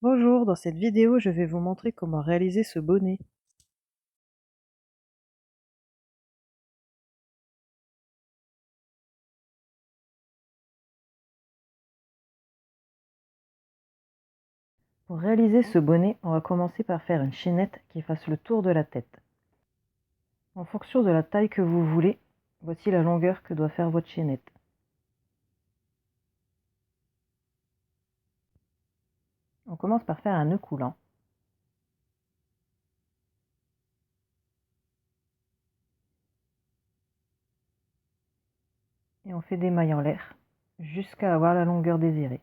Bonjour, dans cette vidéo, je vais vous montrer comment réaliser ce bonnet. Pour réaliser ce bonnet, on va commencer par faire une chaînette qui fasse le tour de la tête. En fonction de la taille que vous voulez, voici la longueur que doit faire votre chaînette. On commence par faire un nœud coulant. Et on fait des mailles en l'air jusqu'à avoir la longueur désirée.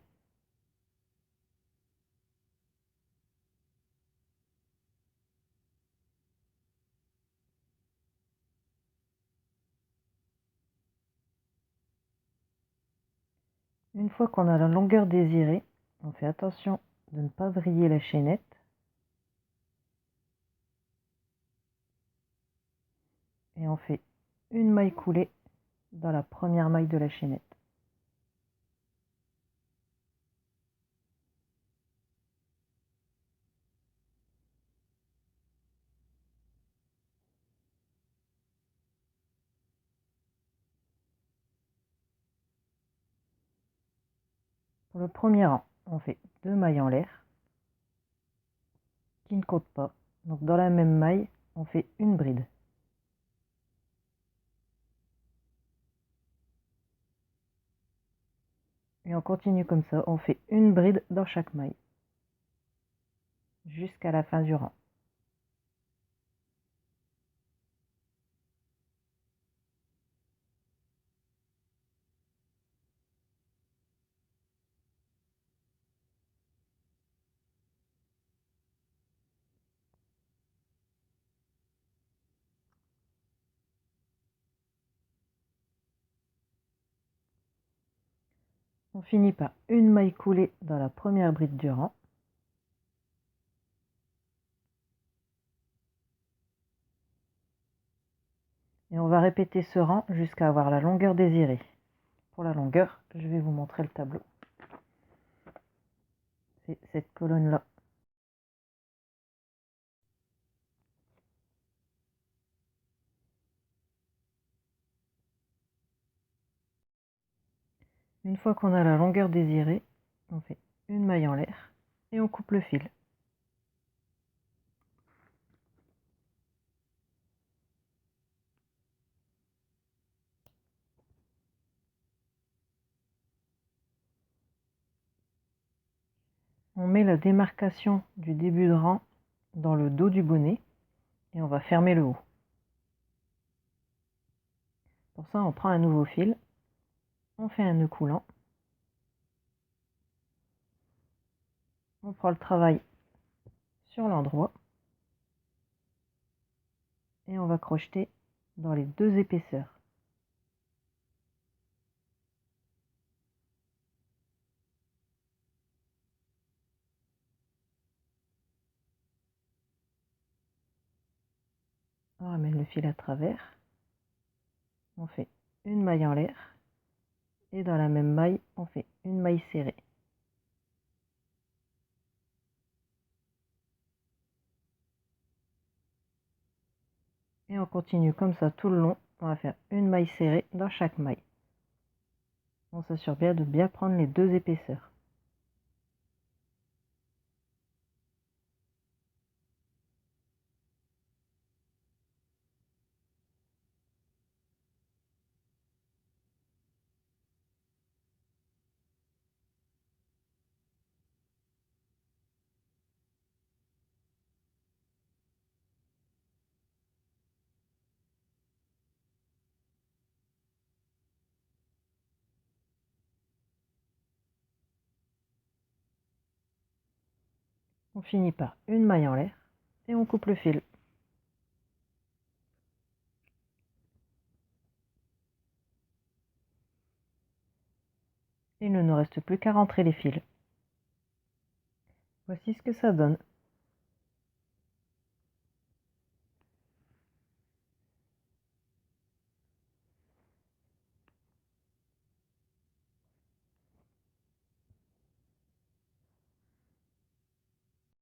Une fois qu'on a la longueur désirée, on fait attention de ne pas vriller la chaînette. Et on fait une maille coulée dans la première maille de la chaînette. Pour le premier rang, on fait 2 mailles en l'air qui ne comptent pas. Donc dans la même maille, on fait une bride. Et on continue comme ça, on fait une bride dans chaque maille jusqu'à la fin du rang. On finit par une maille coulée dans la première bride du rang. Et on va répéter ce rang jusqu'à avoir la longueur désirée. Pour la longueur, je vais vous montrer le tableau. C'est cette colonne-là. Une fois qu'on a la longueur désirée, on fait une maille en l'air et on coupe le fil. On met la démarcation du début de rang dans le dos du bonnet et on va fermer le haut. Pour ça, on prend un nouveau fil, on fait un nœud coulant, on prend le travail sur l'endroit et on va crocheter dans les deux épaisseurs. On ramène le fil à travers, on fait une maille en l'air et dans la même maille on fait une maille serrée. Et on continue comme ça tout le long, on va faire une maille serrée dans chaque maille. On s'assure bien de bien prendre les deux épaisseurs. On finit par une maille en l'air et on coupe le fil. Il ne nous reste plus qu'à rentrer les fils. Voici ce que ça donne.